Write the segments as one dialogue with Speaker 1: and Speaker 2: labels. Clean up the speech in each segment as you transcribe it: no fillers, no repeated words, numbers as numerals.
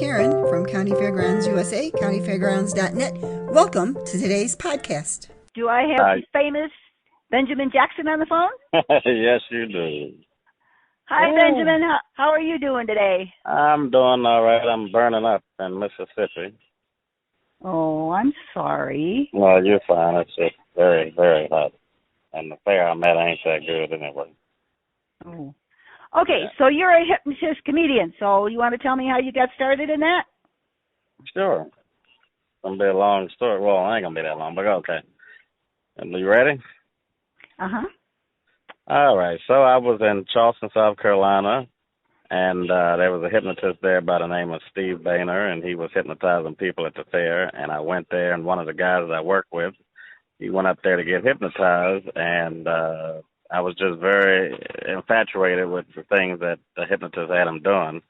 Speaker 1: Karen from County Fairgrounds USA, countyfairgrounds.net. Welcome to today's podcast.
Speaker 2: Do I have the famous Benjamin Jackson on the phone?
Speaker 3: Yes, you do.
Speaker 2: Hi, Benjamin. How are you doing today?
Speaker 3: I'm doing all right. I'm burning up in Mississippi.
Speaker 2: Oh, I'm sorry.
Speaker 3: Well, you're fine. It's just very, very hot. And the fair I'm at ain't that good anyway.
Speaker 2: Oh. Okay, so you're a hypnotist comedian, so you want to tell me how you got started in that?
Speaker 3: Sure. It's going to be a long story. Well, it ain't going to be that long, but okay. And you ready?
Speaker 2: Uh-huh.
Speaker 3: All right. So I was in Charleston, South Carolina, and there was a hypnotist there by the name of Steve Boehner, and he was hypnotizing people at the fair. And I went there, and one of the guys that I work with, he went up there to get hypnotized, and I was just very infatuated with the things that the hypnotist had him doing,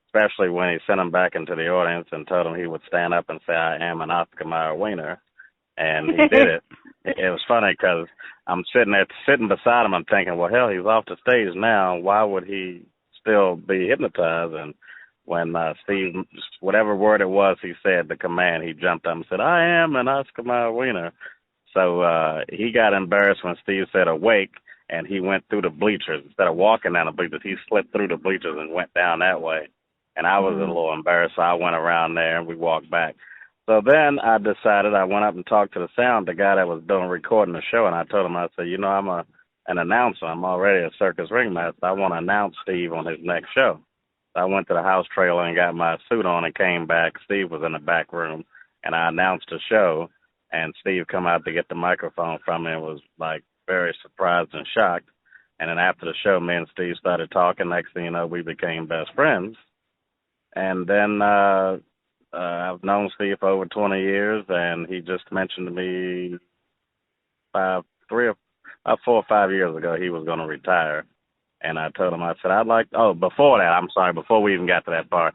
Speaker 3: especially when he sent him back into the audience and told him he would stand up and say, "I am an Oscar Mayer wiener." And he did it. It was funny because I'm sitting beside him. I'm thinking, well, hell, he's off the stage now. Why would he still be hypnotized? And when Steve, whatever word it was he said, the command, he jumped up and said, "I am an Oscar Mayer wiener." So he got embarrassed when Steve said awake, and he went through the bleachers. Instead of walking down the bleachers, he slipped through the bleachers and went down that way. And I was a little embarrassed, so I went around there and we walked back. So then I decided I went up and talked to the guy that was recording the show, and I told him, I said, I'm an announcer. I'm already a circus ringmaster. I want to announce Steve on his next show. So I went to the house trailer and got my suit on and came back. Steve was in the back room, and I announced the show, and Steve come out to get the microphone from me and was like very surprised and shocked. And then after the show, me and Steve started talking. Next thing you know, we became best friends. And then I've known Steve for over 20 years, and he just mentioned to me 4 or 5 years ago he was going to retire. And I told him, I said, before we even got to that part,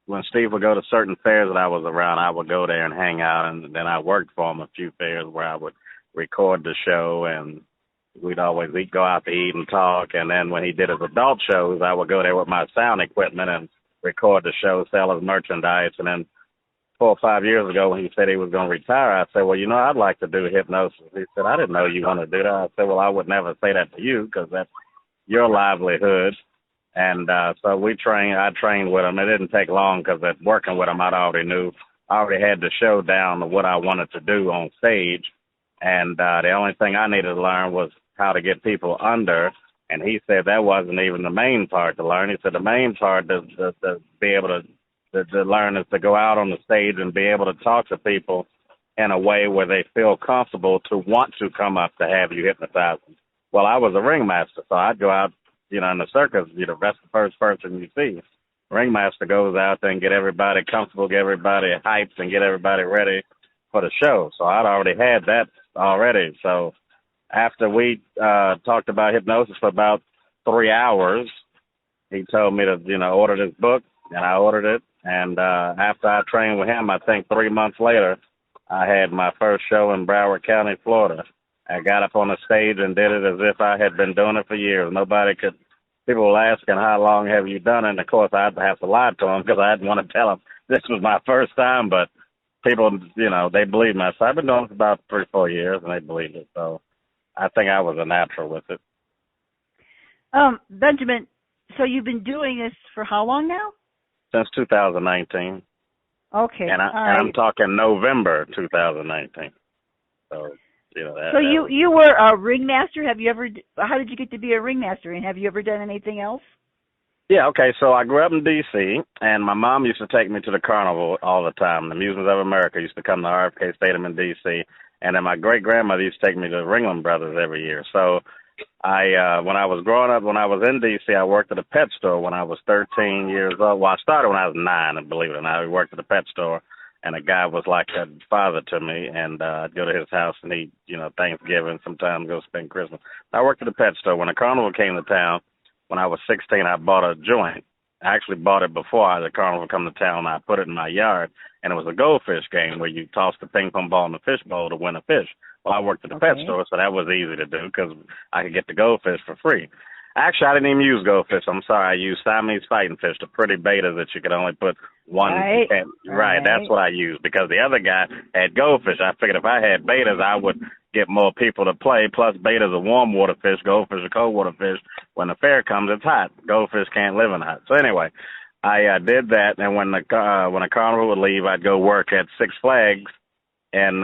Speaker 3: when Steve would go to certain fairs that I was around, I would go there and hang out, and then I worked for him a few fairs where I would record the show, and we'd always go out to eat and talk. And then when he did his adult shows, I would go there with my sound equipment and record the show, sell his merchandise. And then 4 or 5 years ago when he said he was going to retire, I said, well, I'd like to do hypnosis. He said, I didn't know you wanted to do that. I said, well, I would never say that to you because that's your livelihood. And so I trained with him. It didn't take long because working with him, I already had the show down to what I wanted to do on stage. And the only thing I needed to learn was how to get people under. And he said that wasn't even the main part to learn. He said the main part to be able to learn is to go out on the stage and be able to talk to people in a way where they feel comfortable to want to come up to have you hypnotize them. Well, I was a ringmaster, so I'd go out, in the circus, that's the first person you see. Ringmaster goes out there and get everybody comfortable, get everybody hyped, and get everybody ready for the show. So I'd already had that already. So after we talked about hypnosis for about 3 hours, he told me to, order this book, and I ordered it. And after I trained with him, I think 3 months later, I had my first show in Broward County, Florida. I got up on the stage and did it as if I had been doing it for years. People were asking, how long have you done it? And, of course, I'd have to lie to them because I didn't want to tell them this was my first time. But people, they believe me. So I've been doing it for about 3 or 4 years, and they believe it. So I think I was a natural with it.
Speaker 2: Benjamin, so you've been doing this for how long now?
Speaker 3: Since 2019.
Speaker 2: Okay.
Speaker 3: And I'm talking November 2019. So,
Speaker 2: So you were a ringmaster. How did you get to be a ringmaster? And have you ever done anything else?
Speaker 3: Yeah, okay. So I grew up in D.C., and my mom used to take me to the carnival all the time. The Amusements of America used to come to RFK Stadium in D.C., and then my great-grandmother used to take me to the Ringling Brothers every year. So when I was growing up, when I was in D.C., I worked at a pet store when I was 13 years old. Well, I started when I was 9, and believe it or not, I worked at a pet store, and a guy was like a father to me, and I'd go to his house and eat, Thanksgiving, sometimes go spend Christmas. I worked at a pet store. When the carnival came to town, when I was 16, I bought a joint. I actually bought it before the carnival come to town. I put it in my yard, and it was a goldfish game where you toss the ping pong ball in the fish bowl to win a fish. Well, I worked at the pet store, so that was easy to do because I could get the goldfish for free. Actually, I didn't even use goldfish. I'm sorry. I used Siamese fighting fish, the pretty betas that you could only put one.
Speaker 2: Right.
Speaker 3: Right. That's what I used because the other guy had goldfish. I figured if I had betas, I would get more people to play. Plus, betas are warm water fish. Goldfish are cold water fish. When the fair comes, it's hot. Goldfish can't live in hot. So anyway, I did that, and when the carnival would leave, I'd go work at Six Flags in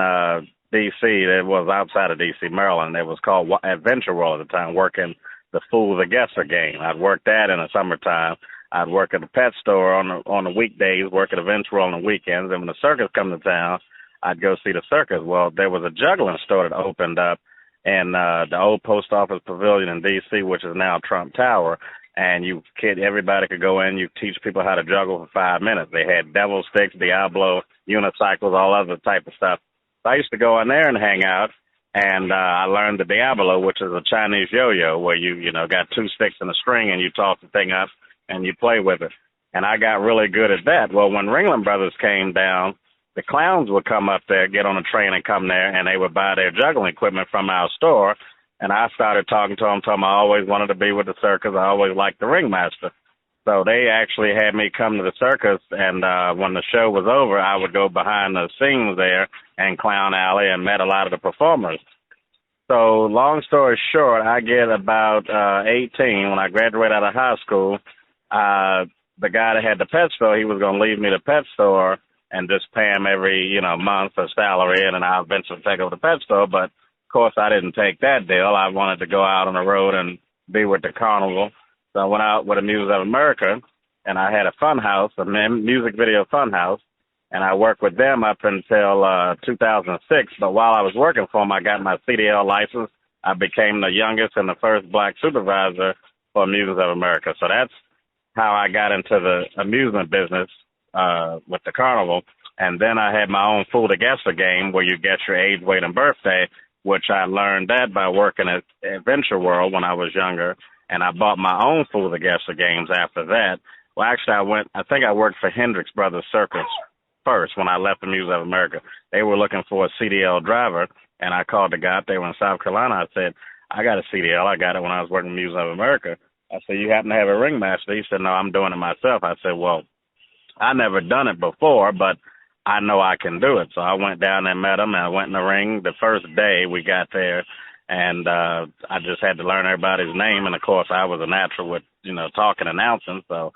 Speaker 3: D.C. It was outside of D.C., Maryland. It was called Adventure World at the time, working the Fool the Guesser game. I'd work that in the summertime. I'd work at the pet store on the weekdays, work at Adventure World on the weekends, and when the circus come to town, I'd go see the circus. Well, there was a juggling store that opened up in the old post office pavilion in D.C., which is now Trump Tower, and everybody could go in. You teach people how to juggle for 5 minutes. They had devil sticks, Diablo, unicycles, all other type of stuff. So I used to go in there and hang out, and I learned the Diablo, which is a Chinese yo-yo where you got 2 sticks and a string, and you toss the thing up and you play with it. And I got really good at that. Well, when Ringling Brothers came down, the clowns would come up there, get on a train and come there, and they would buy their juggling equipment from our store. And I started talking to them, telling them I always wanted to be with the circus. I always liked the ringmaster. So they actually had me come to the circus, and when the show was over, I would go behind the scenes there in Clown Alley and met a lot of the performers. So long story short, I get about 18. When I graduated out of high school, the guy that had the pet store, he was going to leave me the pet store and just pay him every, month a salary, and then I'll eventually take over the pet store. But, of course, I didn't take that deal. I wanted to go out on the road and be with the carnival. So I went out with the Music of America, and I had a fun house, a music video fun house, and I worked with them up until 2006. But while I was working for them, I got my CDL license. I became the youngest and the first black supervisor for Music of America. So that's how I got into the amusement business with the carnival. And then I had my own Fool the Guesser game where you guess your age, weight, and birthday, which I learned that by working at Adventure World when I was younger. And I bought my own Fool the Guesser games after that. Well, actually, I think I worked for Hendrix Brothers Circus first when I left the Music of America. They were looking for a CDL driver, and I called the guy up there in South Carolina. I said, I got a CDL. I got it when I was working in the Music of America. I said, you happen to have a ringmaster? He said, no, I'm doing it myself. I said, well, I never done it before, but I know I can do it. So I went down and met him, and I went in the ring. The first day we got there, and I just had to learn everybody's name. And, of course, I was a natural with, talking, announcing. So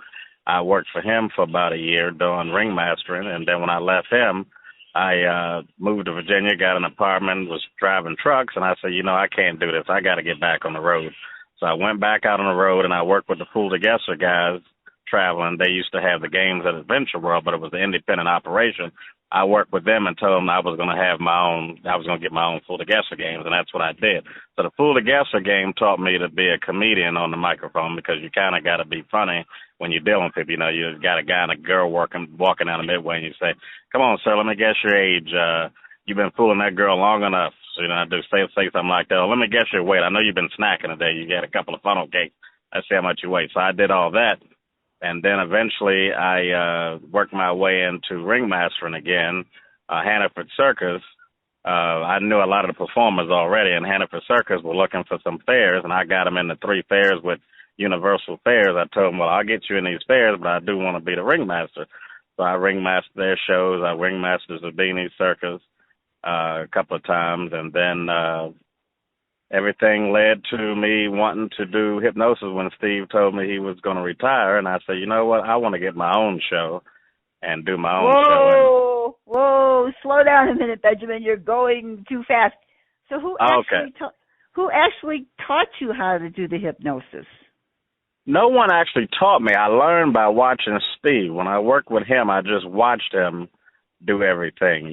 Speaker 3: I worked for him for about a year doing ringmastering. And then when I left him, I moved to Virginia, got an apartment, was driving trucks. And I said, I can't do this. I got to get back on the road. So I went back out on the road, and I worked with the Fool the Guesser guys traveling. They used to have the games at Adventure World, but it was an independent operation. I worked with them and told them I was going to have I was going to get my own Fool the Guesser games, and that's what I did. So the Fool the Guesser game taught me to be a comedian on the microphone because you kind of got to be funny when you're dealing with people. You got a guy and a girl walking down the midway, and you say, come on, sir, let me guess your age. You've been fooling that girl long enough. So, I do say something like that. Let me guess your weight. I know you've been snacking today. You got a couple of funnel cakes. Let's see how much you weigh. So I did all that. And then eventually I worked my way into ringmastering again. Hannaford Circus, I knew a lot of the performers already, and Hannaford Circus were looking for some fairs, and I got them in the 3 fairs with Universal Fairs. I told them, well, I'll get you in these fairs, but I do want to be the ringmaster. So I ringmastered their shows. I ringmastered Zabini Circus a couple of times, and then everything led to me wanting to do hypnosis when Steve told me he was going to retire. And I said, you know what? I want to get my own show and do my own show.
Speaker 2: Whoa, slow down a minute, Benjamin. You're going too fast. So who actually taught you how to do the hypnosis?
Speaker 3: No one actually taught me. I learned by watching Steve. When I worked with him, I just watched him do everything.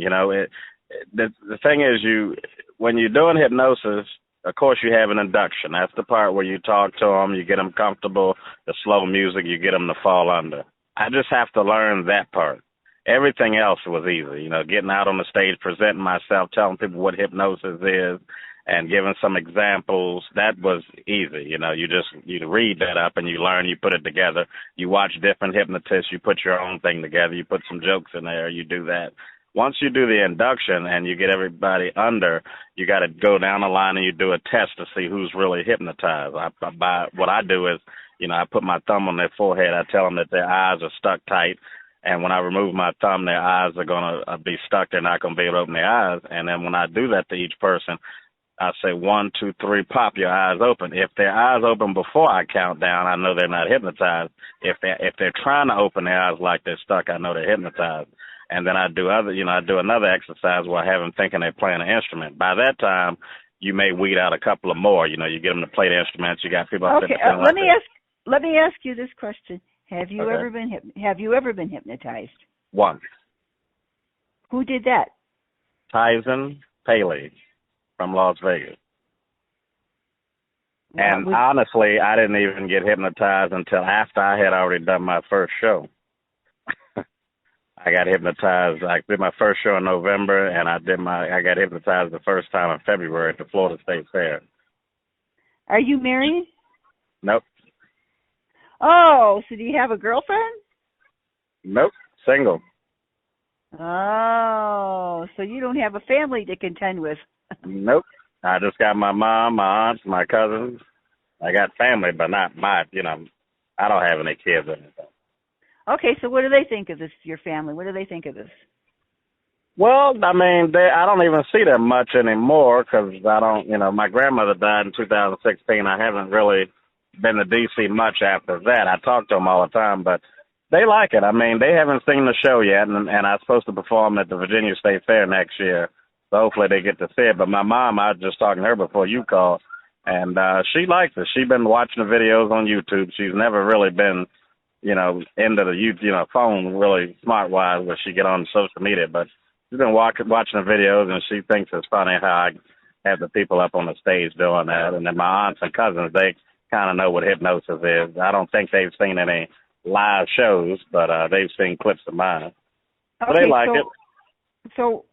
Speaker 3: The thing is, when you're doing hypnosis, of course, you have an induction. That's the part where you talk to them, you get them comfortable, the slow music, you get them to fall under. I just have to learn that part. Everything else was easy. Getting out on the stage, presenting myself, telling people what hypnosis is, and giving some examples, that was easy. You read that up and you learn, you put it together. You watch different hypnotists, you put your own thing together, you put some jokes in there, you do that. once you do the induction and you get everybody under, you got to go down the line and you do a test to see who's really hypnotized. What I do is, I put my thumb on their forehead. I tell them that their eyes are stuck tight. And when I remove my thumb, their eyes are going to be stuck. They're not going to be able to open their eyes. And then when I do that to each person, I say 1, 2, 3, pop your eyes open. If their eyes open before I count down, I know they're not hypnotized. If they're trying to open their eyes like they're stuck, I know they're hypnotized. And then I do another exercise where I have them thinking they're playing an instrument. By that time, you may weed out a couple of more. You get them to play the instruments. You got people.
Speaker 2: Okay, let me ask you this question: Have you ever been hypnotized?
Speaker 3: Once.
Speaker 2: Who did that?
Speaker 3: Tyson Paley from Las Vegas. And honestly, I didn't even get hypnotized until after I had already done my first show. I got hypnotized. I did my first show in November, and I got hypnotized the first time in February at the Florida State Fair.
Speaker 2: Are you married?
Speaker 3: Nope.
Speaker 2: Oh, so do you have a girlfriend?
Speaker 3: Nope. Single.
Speaker 2: Oh, so you don't have a family to contend with.
Speaker 3: Nope. I just got my mom, my aunts, my cousins. I got family, but not I don't have any kids or anything.
Speaker 2: Okay, so what do they think of this, your family? What do they think of this?
Speaker 3: Well, I don't even see them much anymore because my grandmother died in 2016. I haven't really been to D.C. much after that. I talk to them all the time, but they like it. They haven't seen the show yet, and I'm supposed to perform at the Virginia State Fair next year, so hopefully they get to see it. But my mom, I was just talking to her before you called, and she likes it. She's been watching the videos on YouTube. She's never really been into the phone really smart-wise where she get on social media, but she's been watching the videos, and she thinks it's funny how I have the people up on the stage doing that. And then my aunts and cousins, they kind of know what hypnosis is. I don't think they've seen any live shows, but they've seen clips of mine. Okay, they like it.
Speaker 2: So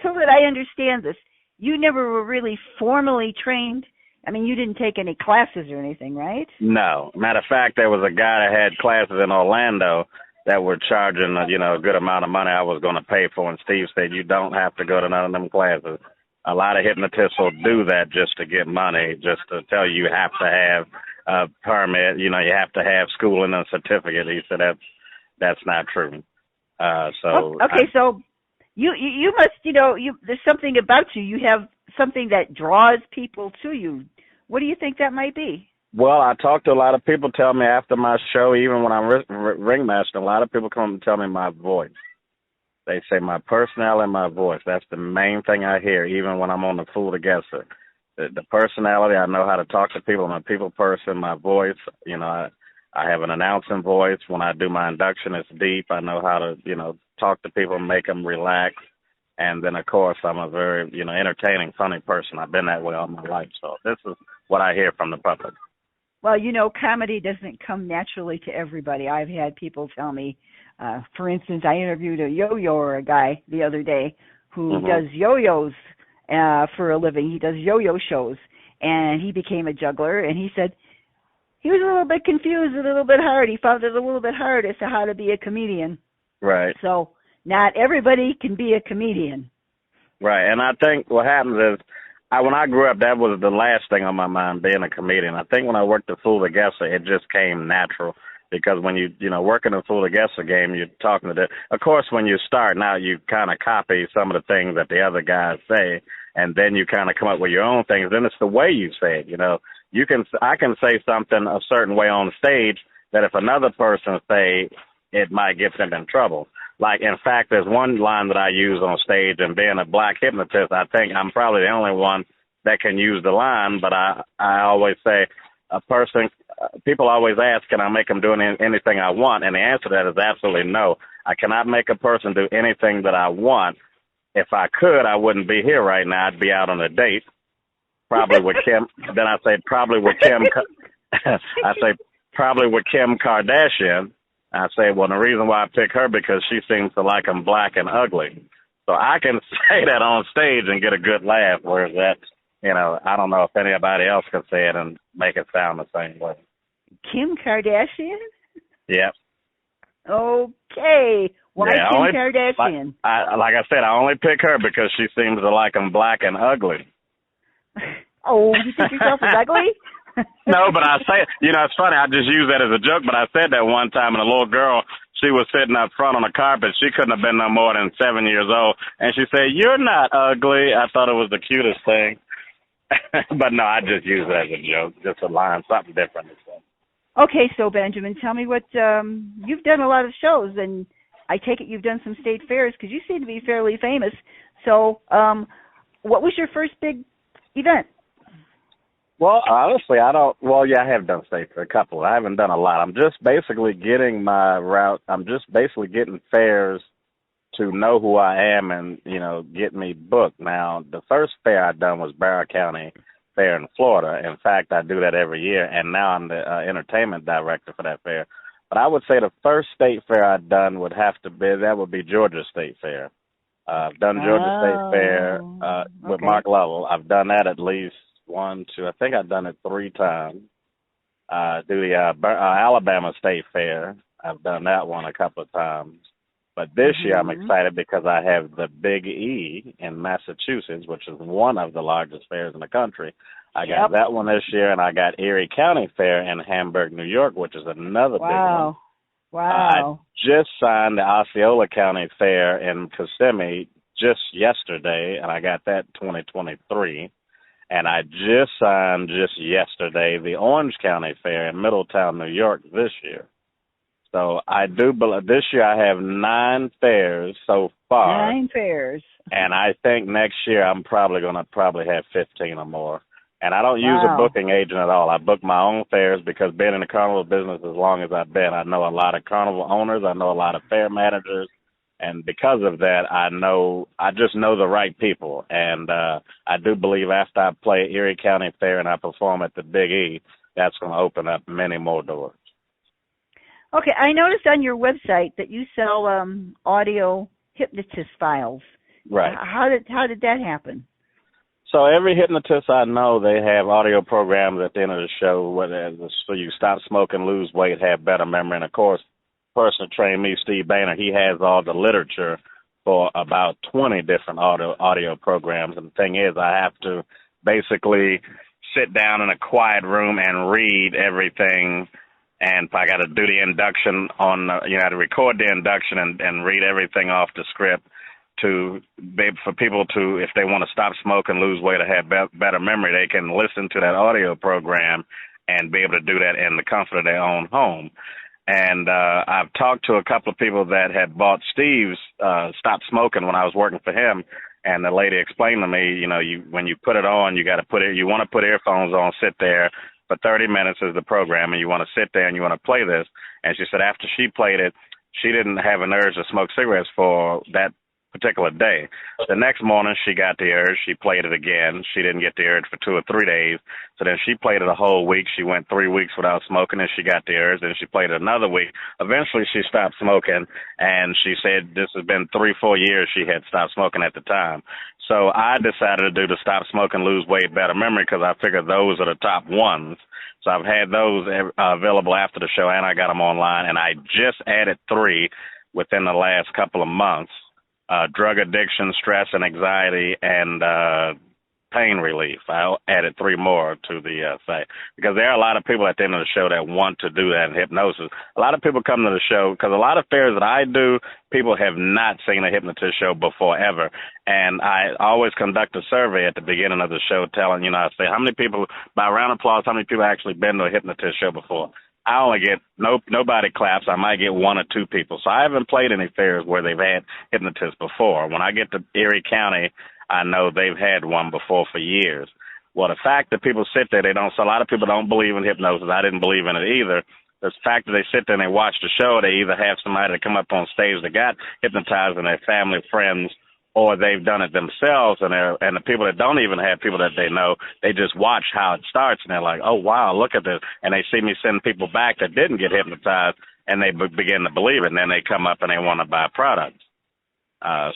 Speaker 2: that I understand this, you never were really formally trained. You didn't take any classes or anything, right? No.
Speaker 3: Matter of fact, there was a guy that had classes in Orlando that were charging a good amount of money I was going to pay for, and Steve said, you don't have to go to none of them classes. A lot of hypnotists will do that just to get money, just to tell you have to have a permit, you have to have schooling and a certificate. He said that's not true. So you must, there's something about you. You have something that draws people to you. What do you think that might be? Well, I talk to a lot of people tell me after my show, even when I'm ringmaster, a lot of people come and tell me my voice. They say my personality and my voice. That's the main thing I hear, even when I'm on the Fool the Guesser. The personality, I know how to talk to people. I'm a people person. My voice, I have an announcing voice. When I do my induction, it's deep. I know how to, talk to people and make them relax. And then, of course, I'm a very, entertaining, funny person. I've been that way all my life. So this is what I hear from the public.
Speaker 2: Well, comedy doesn't come naturally to everybody. I've had people tell me, for instance, I interviewed a yo-yo guy the other day who does yo-yos for a living. He does yo-yo shows, and he became a juggler, and he said he was a little bit confused, a little bit hard. He found it a little bit hard as to how to be a comedian.
Speaker 3: Right.
Speaker 2: So not everybody can be a comedian.
Speaker 3: Right, and I think what happens is, when I grew up, that was the last thing on my mind, being a comedian. I think when I worked the Fool the Guesser, it just came natural. Because when you working the Fool the Guesser game, you're talking to the. Of course, when you start now, you kind of copy some of the things that the other guys say, and then you kind of come up with your own things. Then it's the way you say it. I can say something a certain way on stage that if another person say, it might get them in trouble. Like, in fact, there's one line that I use on stage, and being a black hypnotist, I think I'm probably the only one that can use the line, but I always say people always ask, can I make them do anything I want? And the answer to that is absolutely no. I cannot make a person do anything that I want. If I could, I wouldn't be here right now. I'd be out on a date, probably with Kim. Then I say probably with Kim. I say probably with Kim Kardashian. I say, well, the reason why I pick her because she seems to like them black and ugly. So I can say that on stage and get a good laugh, whereas that, I don't know if anybody else can say it and make it sound the same way.
Speaker 2: Kim Kardashian?
Speaker 3: Yep.
Speaker 2: Okay. Why
Speaker 3: Yeah,
Speaker 2: Kim Kardashian?
Speaker 3: Like I said, I only pick her because she seems to like them black and ugly.
Speaker 2: Oh, you think yourself is ugly?
Speaker 3: No, but I say, it's funny. I just use that as a joke, but I said that one time, and a little girl, she was sitting up front on the carpet. She couldn't have been no more than 7 years old, and she said, "You're not ugly." I thought it was the cutest thing. But no, I just use it as a joke, just a line, something different.
Speaker 2: Okay, so Benjamin, tell me what you've done a lot of shows, and I take it you've done some state fairs because you seem to be fairly famous. So, what was your first big event?
Speaker 3: Well, honestly, I don't. Well, yeah, I have done state fair, a couple. I haven't done a lot. I'm just basically getting my route. I'm just basically getting fairs to know who I am and, get me booked. Now, the first fair I done was Broward County Fair in Florida. In fact, I do that every year, and now I'm the entertainment director for that fair. But I would say the first state fair I've done would be Georgia State Fair. I've done Georgia State Fair with Mark Lovell. I've done that at least I think I've done it 3 times. Do the Alabama State Fair. I've done that one a couple of times. But this year I'm excited because I have the Big E in Massachusetts, which is one of the largest fairs in the country. I got that one this year, and I got Erie County Fair in Hamburg, New York, which is another big one.
Speaker 2: Wow.
Speaker 3: I just signed the Osceola County Fair in Kissimmee just yesterday, and I got that 2023. And I just signed yesterday the Orange County Fair in Middletown, New York this year. So I do believe this year I have 9 fairs so far.
Speaker 2: 9 fairs.
Speaker 3: And I think next year I'm probably going to have 15 or more. And I don't use a booking agent at all. I book my own fairs because being in the carnival business as long as I've been, I know a lot of carnival owners. I know a lot of fair managers. And because of that, I just know the right people. And I do believe after I play Erie County Fair and I perform at the Big E, that's going to open up many more doors.
Speaker 2: Okay, I noticed on your website that you sell audio hypnotist files.
Speaker 3: Right.
Speaker 2: How did that happen?
Speaker 3: So every hypnotist I know, they have audio programs at the end of the show, so you stop smoking, lose weight, have better memory. And, of course, the person who trained me, Steve Boehner, he has all the literature for about 20 different audio programs. And the thing is, I have to basically sit down in a quiet room and read everything. And if I got to do the induction I had to record the induction and read everything off the script for people to, if they want to stop smoking, lose weight, or have better memory, they can listen to that audio program and be able to do that in the comfort of their own home. And I've talked to a couple of people that had bought Steve's Stop Smoking when I was working for him. And the lady explained to me, when you put it on, you want to put earphones on, sit there. For 30 minutes is the program, and you want to sit there and you want to play this. And she said after she played it, she didn't have an urge to smoke cigarettes for that particular day. The next morning, she got the urge. She played it again. She didn't get the urge for 2 or 3 days. So then she played it a whole week. She went 3 weeks without smoking, and she got the urge. Then she played it another week. Eventually, she stopped smoking, and she said this has been 3-4 years she had stopped smoking at the time. So I decided to do the Stop Smoking, Lose Weight, Better Memory because I figured those are the top ones. So I've had those available after the show, and I got them online. And I just added 3 within the last couple of months. Drug addiction, stress and anxiety, and pain relief. I added 3 more to the site because there are a lot of people at the end of the show that want to do that in hypnosis. A lot of people come to the show because a lot of fairs that I do, people have not seen a hypnotist show before ever. And I always conduct a survey at the beginning of the show telling, I say, how many people, by round of applause, how many people actually been to a hypnotist show before? I only get nobody claps. I might get 1 or 2 people. So I haven't played any fairs where they've had hypnotists before. When I get to Erie County, I know they've had one before for years. Well, the fact that people sit there, so a lot of people don't believe in hypnosis. I didn't believe in it either. The fact that they sit there and they watch the show, they either have somebody that come up on stage that got hypnotized and their family, friends, or they've done it themselves, and the people that don't even have people that they know, they just watch how it starts, and they're like, oh, wow, look at this. And they see me send people back that didn't get hypnotized, and they begin to believe it, and then they come up and they want to buy products.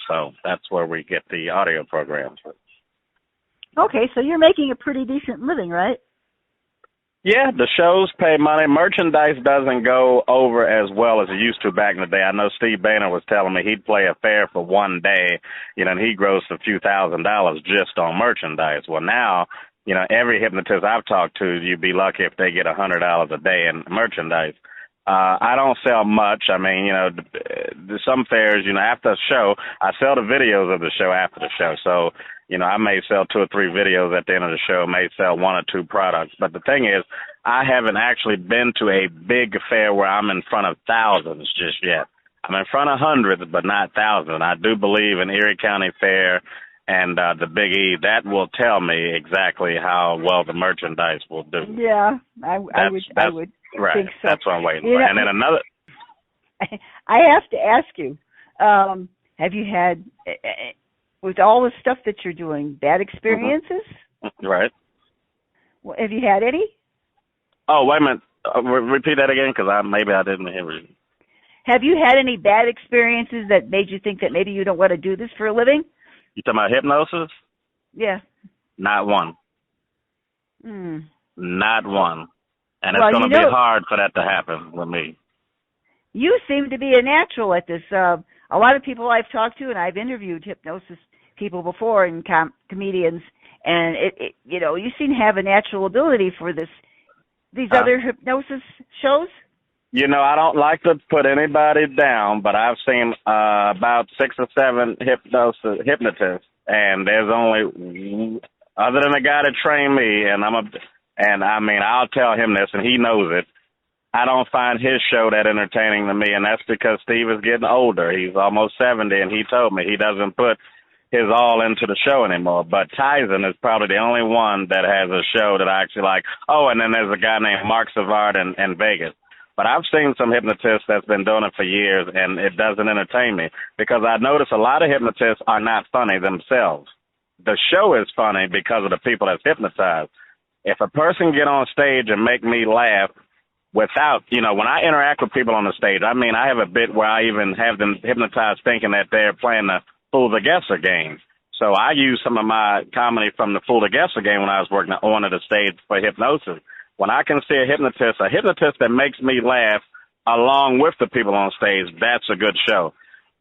Speaker 3: So that's where we get the audio programs.
Speaker 2: Okay, so you're making a pretty decent living, right?
Speaker 3: Yeah, the shows pay money. Merchandise doesn't go over as well as it used to back in the day. I know Steve Boehner was telling me he'd play a fair for one day, and he grossed a few $1,000s just on merchandise. Well, now, every hypnotist I've talked to, you'd be lucky if they get $100 a day in merchandise. I don't sell much. I mean, some fairs, after a show, I sell the videos of the show after the show. So, I may sell 2 or 3 videos at the end of the show, may sell 1 or 2 products. But the thing is, I haven't actually been to a big fair where I'm in front of thousands just yet. I'm in front of hundreds, but not thousands. I do believe in Erie County Fair and the Big E. That will tell me exactly how well the merchandise will do.
Speaker 2: Yeah, I would
Speaker 3: right,
Speaker 2: think so.
Speaker 3: That's what I'm waiting for. And then another...
Speaker 2: I have to ask you, have you had... with all the stuff that you're doing, bad experiences?
Speaker 3: Mm-hmm. Right.
Speaker 2: Well, have you had any?
Speaker 3: Oh, wait a minute. Repeat that again, because maybe I didn't hear you.
Speaker 2: Have you had any bad experiences that made you think that maybe you don't want to do this for a living?
Speaker 3: You talking about hypnosis?
Speaker 2: Yeah.
Speaker 3: Not one. Not one. And it's going to be hard for that to happen with me.
Speaker 2: You seem to be a natural at this. A lot of people I've talked to, and I've interviewed hypnosis people before and comedians, and you seem to have a natural ability for this. These other hypnosis shows?
Speaker 3: I don't like to put anybody down, but I've seen about 6 or 7 hypnotists, and there's only, other than the guy that trained me, I'll tell him this, and he knows it. I don't find his show that entertaining to me, and that's because Steve is getting older. He's almost 70, and he told me he doesn't put his all into the show anymore. But Tyson is probably the only one that has a show that I actually like. Oh, and then there's a guy named Mark Savard in Vegas. But I've seen some hypnotists that's been doing it for years, and it doesn't entertain me because I notice a lot of hypnotists are not funny themselves. The show is funny because of the people that's hypnotized. If a person get on stage and make me laugh without, when I interact with people on the stage, I have a bit where I even have them hypnotized thinking that they're playing the Fool the Guesser game. So I use some of my comedy from the Fool the Guesser game when I was working on the stage for hypnosis. When I can see a hypnotist that makes me laugh along with the people on stage, that's a good show.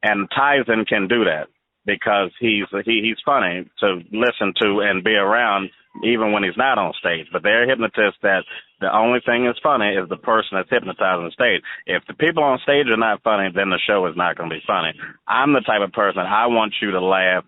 Speaker 3: And Tyson can do that because he's funny to listen to and be around even when he's not on stage. But there are hypnotists that the only thing that's funny is the person that's hypnotized on stage. If the people on stage are not funny, then the show is not going to be funny. I'm the type of person, I want you to laugh.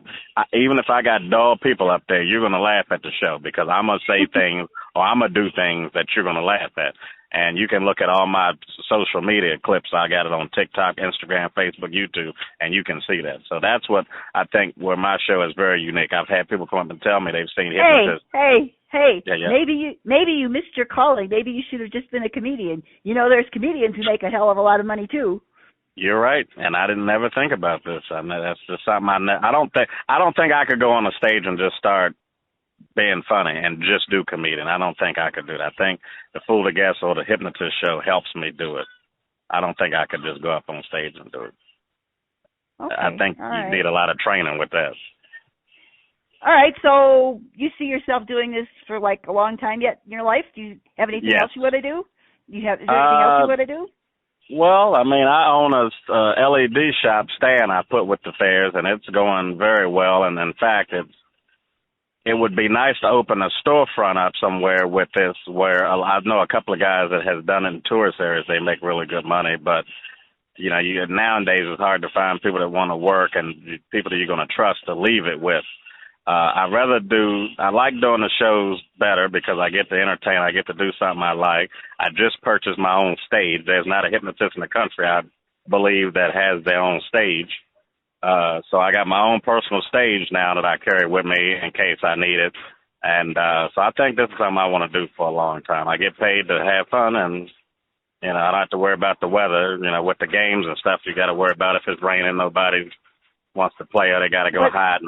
Speaker 3: Even if I got dull people up there, you're going to laugh at the show because I'm going to say things or I'm going to do things that you're going to laugh at. And you can look at all my social media clips. I got it on TikTok, Instagram, Facebook, YouTube, and you can see that. So that's what I think where my show is very unique. I've had people come up and tell me they've seen hypnotists.
Speaker 2: Hey,
Speaker 3: yeah.
Speaker 2: Maybe you missed your calling. Maybe you should have just been a comedian. There's comedians who make a hell of a lot of money too.
Speaker 3: You're right, and I didn't ever think about this. I mean, that's just something I don't think I could go on a stage and just start being funny and just do comedian. I don't think I could do that. I think the Fool the Guest or the Hypnotist show helps me do it. I don't think I could just go up on stage and do it.
Speaker 2: Okay,
Speaker 3: I think you need a lot of training with that.
Speaker 2: All right, so you see yourself doing this for like a long time yet in your life? Do you have anything else you want to do? Is there anything else you want to do?
Speaker 3: Well, I own a LED shop stand I put with the fairs, and it's going very well. And in fact, it would be nice to open a storefront up somewhere with this where I know a couple of guys that has done it in tourist areas. They make really good money, but nowadays it's hard to find people that want to work and people that you're going to trust to leave it with. I like doing the shows better because I get to entertain. I get to do something I like. I just purchased my own stage. There's not a hypnotist in the country, I believe, that has their own stage. So I got my own personal stage now that I carry with me in case I need it. And so I think this is something I want to do for a long time. I get paid to have fun, and I don't have to worry about the weather. With the games and stuff, you got to worry about if it's raining, nobody wants to play, or they got to go hide.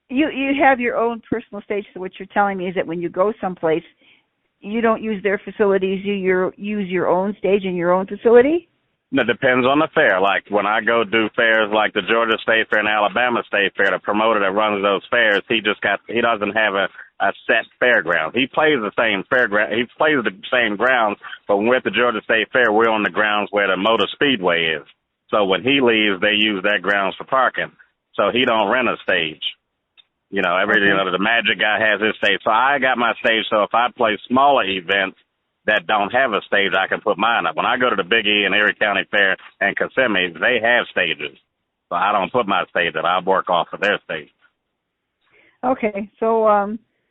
Speaker 2: You have your own personal stage, so what you're telling me is that when you go someplace, you don't use their facilities, you use your own stage in your own facility?
Speaker 3: It depends on the fair. Like when I go do fairs like the Georgia State Fair and Alabama State Fair, the promoter that runs those fairs, he doesn't have a set fairground. He plays the same fairground. He plays the same grounds, but when we're at the Georgia State Fair, we're on the grounds where the Motor Speedway is. So when he leaves, they use that grounds for parking. So he don't rent a stage. You know, the Magic guy has his stage. So I got my stage. So if I play smaller events that don't have a stage, I can put mine up. When I go to the Big E and Erie County Fair and Kissimmee, they have stages. So I don't put my stage up. I work off of their stage.
Speaker 2: Okay. So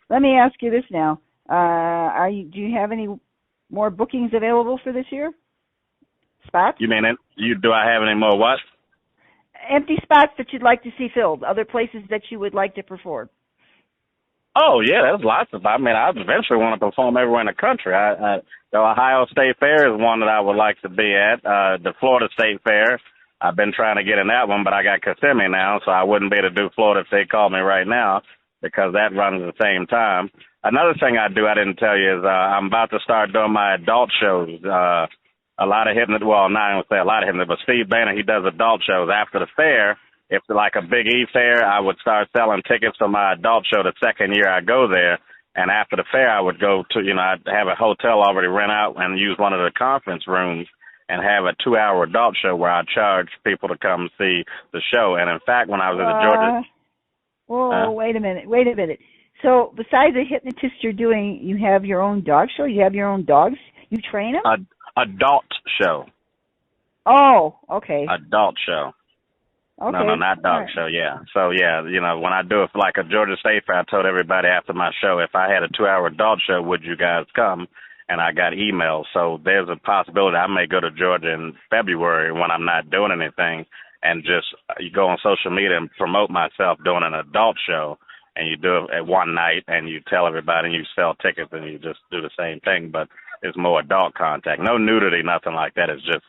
Speaker 2: let me ask you this now. Do you have any more bookings available for this year? Spots?
Speaker 3: You mean do I have any more what?
Speaker 2: Empty spots that you'd like to see filled, other places that you would like to perform.
Speaker 3: Oh, yeah, there's lots of. I mean, I eventually want to perform everywhere in the country. The Ohio State Fair is one that I would like to be at. The Florida State Fair, I've been trying to get in that one, but I got Kissimmee now, so I wouldn't be able to do Florida if they called me right now because that runs at the same time. Another thing I do I didn't tell you is I'm about to start doing my adult shows. A lot of hypnotists, well, not even say a lot of hypnotists, but Steve Boehner, he does adult shows. After the fair, if like a Big E fair, I would start selling tickets for my adult show the second year I go there. And after the fair, I would go to, I'd have a hotel already rent out and use one of the conference rooms and have a 2-hour adult show where I charge people to come see the show. And in fact, when I was at the Georgia...
Speaker 2: Whoa, wait a minute. So besides the hypnotist you're doing, you have your own dog show? You have your own dogs? You train them?
Speaker 3: Adult show.
Speaker 2: Oh, okay.
Speaker 3: Adult show.
Speaker 2: Okay.
Speaker 3: No, not dog show, yeah. So, yeah, when I do it for like a Georgia State Fair, I told everybody after my show, if I had a 2-hour adult show, would you guys come? And I got emails. So there's a possibility I may go to Georgia in February when I'm not doing anything and just you go on social media and promote myself doing an adult show. And you do it at one night and you tell everybody and you sell tickets and you just do the same thing, but it's more adult contact. No nudity, nothing like that. It's just,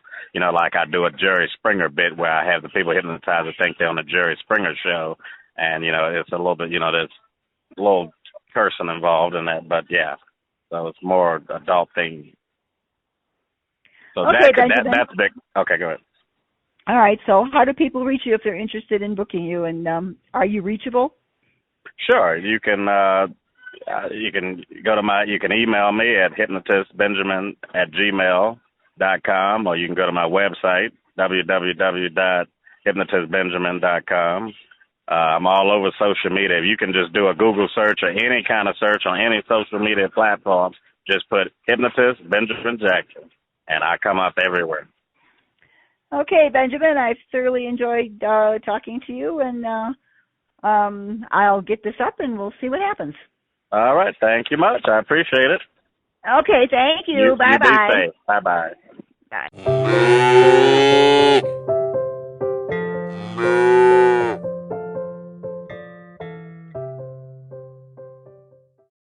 Speaker 3: like I do a Jerry Springer bit where I have the people hypnotized that think they're on the Jerry Springer show. And, it's a little bit, there's a little cursing involved in that, but yeah. So it's more adult thing. So
Speaker 2: okay,
Speaker 3: that's big. Okay, go ahead.
Speaker 2: All right. So how do people reach you if they're interested in booking you? And are you reachable?
Speaker 3: Sure. You can you can email me at hypnotistbenjamin@gmail.com, or you can go to my website, www.hypnotistbenjamin.com. I'm all over social media. You can just do a Google search or any kind of search on any social media platform. Just put Hypnotist Benjamin Jackson, and I come up everywhere.
Speaker 2: Okay, Benjamin, I've thoroughly enjoyed talking to you, and I'll get this up and we'll see what happens.
Speaker 3: All right. Thank you much. I appreciate it.
Speaker 2: Okay. Thank you. Bye-bye.
Speaker 3: You be safe. Bye-bye.
Speaker 2: Bye.